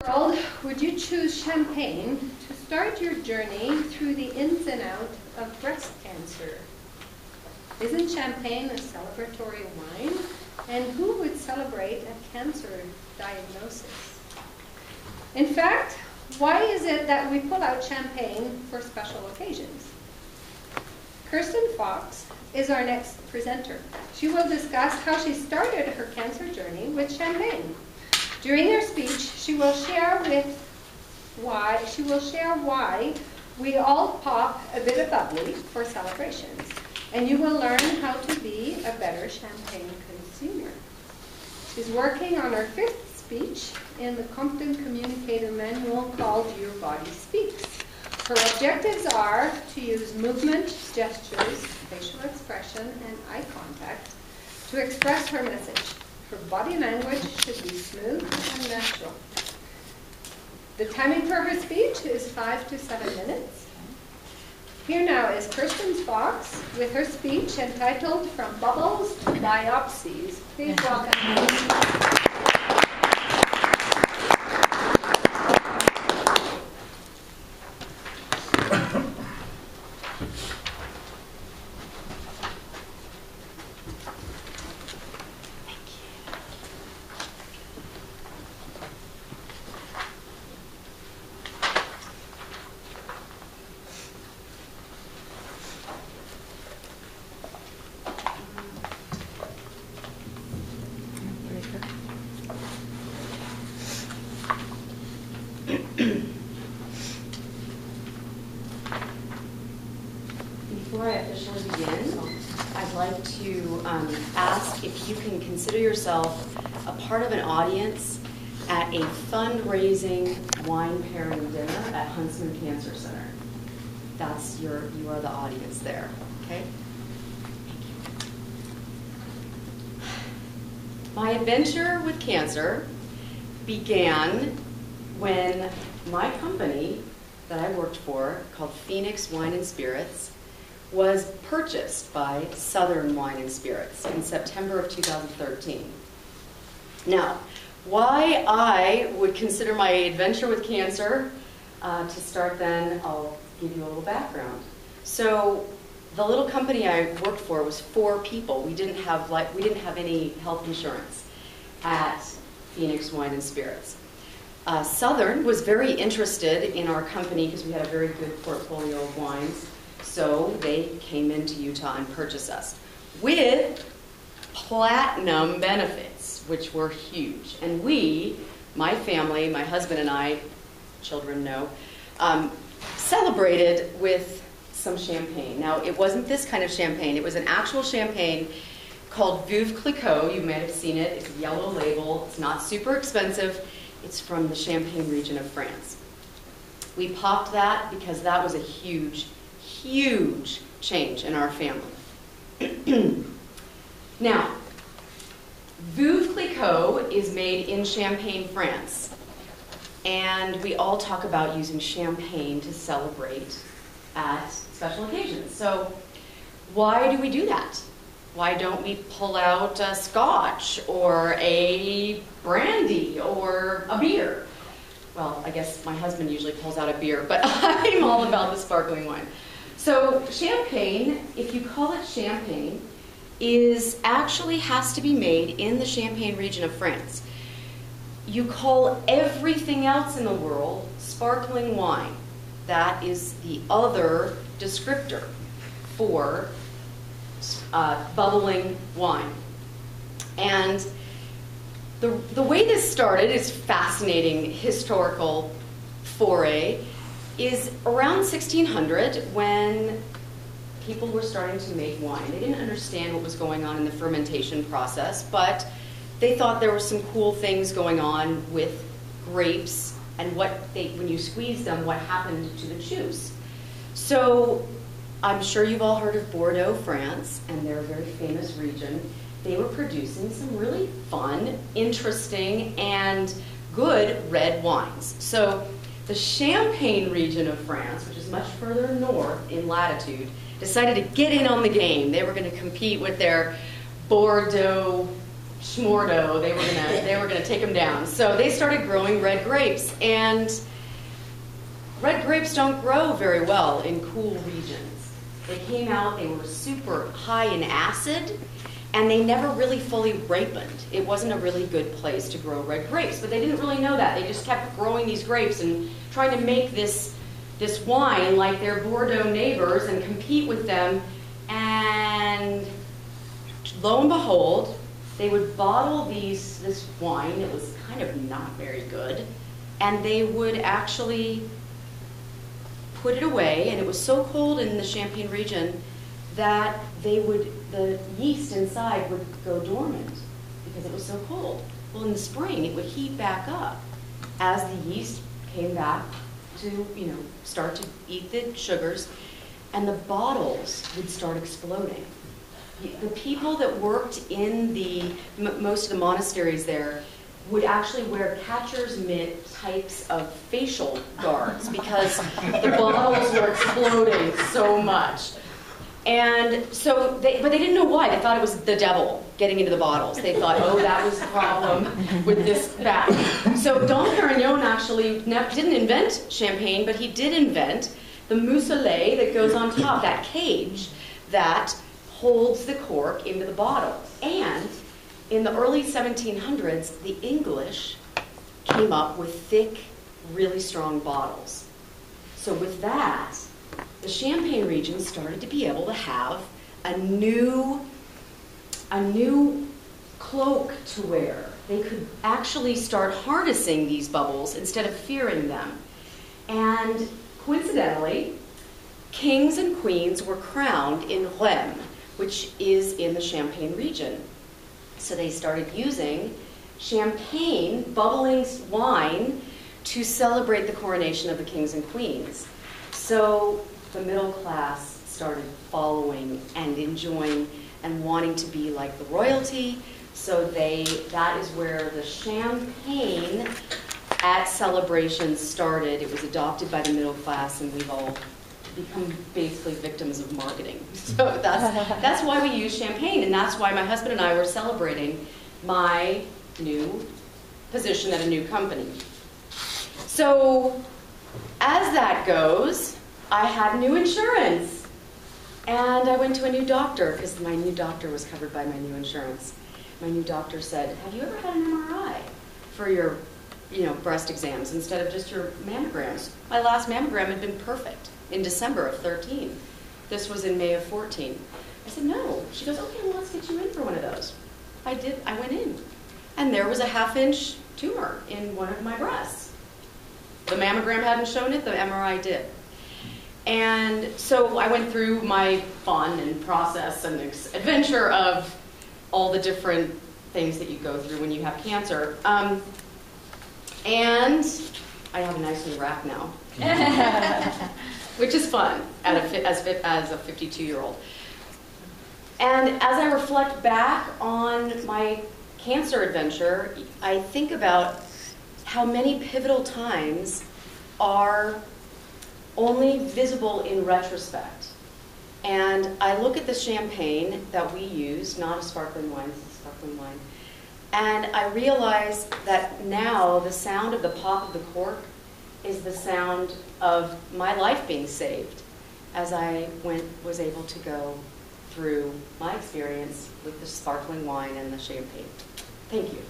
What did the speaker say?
world would you choose champagne to start your journey through the ins and outs of breast cancer? Isn't champagne a celebratory wine? And who would celebrate a cancer diagnosis? In fact, why is it that we pull out champagne for special occasions? Kirsten Fox is our next presenter. She will discuss how she started her cancer journey with champagne. During her speech, she will share why we all pop a bit of bubbly for celebrations, and you will learn how to be a better champagne consumer. She's working on her 5th speech in the Compton Communicator Manual called Your Body Speaks. Her objectives are to use movement, gestures, facial expression, and eye contact to express her message. Her body language should be smooth and natural. The timing for her speech is 5 to 7 minutes. Here now is Kirsten Fox with her speech entitled From Bubbles to Biopsies. Please welcome. Before I officially begin, I'd like to ask if you can consider yourself a part of an audience at a fundraising wine pairing dinner at Huntsman Cancer Center. You are the audience there, okay? Thank you. My adventure with cancer began when my company that I worked for, called Phoenix Wine and Spirits, was purchased by Southern Wine and Spirits in September of 2013. Now, why I would consider my adventure with cancer to start then, I'll give you a little background. So, the little company I worked for was 4 people. We didn't have any health insurance at Phoenix Wine and Spirits. Southern was very interested in our company because we had a very good portfolio of wines. So they came into Utah and purchased us with platinum benefits, which were huge. And we, my family, my husband and I, children know, celebrated with some champagne. Now, it wasn't this kind of champagne. It was an actual champagne called Veuve Clicquot. You may have seen it. It's a yellow label. It's not super expensive. It's from the Champagne region of France. We popped that because that was a huge change in our family. Now, Veuve Clicquot is made in Champagne, France. And we all talk about using champagne to celebrate at special occasions. So why do we do that? Why don't we pull out a scotch or a brandy or a beer? Well, I guess my husband usually pulls out a beer, but I'm all about the sparkling wine. So champagne, if you call it champagne, actually has to be made in the Champagne region of France. You call everything else in the world sparkling wine. That is the other descriptor for bubbling wine. And the way this started is fascinating historical foray. Is around 1600 when people were starting to make wine. They didn't understand what was going on in the fermentation process, but they thought there were some cool things going on with grapes and when you squeeze them, what happened to the juice. So I'm sure you've all heard of Bordeaux, France, and they're a very famous region. They were producing some really fun, interesting, and good red wines. So the Champagne region of France, which is much further north in latitude, decided to get in on the game. They were going to compete with their Bordeaux Schmordo, they were gonna take them down. So they started growing red grapes, and red grapes don't grow very well in cool regions. They came out, they were super high in acid, and they never really fully ripened. It wasn't a really good place to grow red grapes, but they didn't really know that. They just kept growing these grapes and trying to make this wine like their Bordeaux neighbors and compete with them. And lo and behold, they would bottle this wine. It was kind of not very good, and they would actually put it away. And it was so cold in the Champagne region that the yeast inside would go dormant because it was so cold. Well, in the spring, it would heat back up as the yeast came back to, start to eat the sugars, and the bottles would start exploding. The people that worked in most of the monasteries there would actually wear catcher's mitt types of facial guards because the bottles were exploding so much. And so, but they didn't know why. They thought it was the devil getting into the bottles. They thought, oh, that was the problem with this bag. So Dom Perignon actually didn't invent champagne, but he did invent the mousselet that goes on top, that cage that holds the cork into the bottle. And in the early 1700s, the English came up with thick, really strong bottles. So with that, the Champagne region started to be able to have a new cloak to wear. They could actually start harnessing these bubbles instead of fearing them. And coincidentally, kings and queens were crowned in Rheims, which is in the Champagne region. So they started using champagne, bubbling wine, to celebrate the coronation of the kings and queens. So the middle class started following and enjoying and wanting to be like the royalty. So that is where the champagne at celebrations started. It was adopted by the middle class, and we've all become basically victims of marketing. So that's why we use champagne, and that's why my husband and I were celebrating my new position at a new company. So as that goes, I had new insurance, and I went to a new doctor because my new doctor was covered by my new insurance. My new doctor said, have you ever had an MRI for your breast exams instead of just your mammograms? My last mammogram had been perfect in December of 13. This was in May of 14. I said, no. She goes, okay, well, let's get you in for one of those. I did. I went in, and there was a 1/2-inch tumor in one of my breasts. The mammogram hadn't shown it, the MRI did. And so I went through my fun and process and adventure of all the different things that you go through when you have cancer. And I have a nice new rack now, which is fun as a 52-year-old. And as I reflect back on my cancer adventure, I think about how many pivotal times are only visible in retrospect. And I look at the champagne that we use, not a sparkling wine, this is a sparkling wine, and I realize that now the sound of the pop of the cork is the sound of my life being saved as I was able to go through my experience with the sparkling wine and the champagne. Thank you.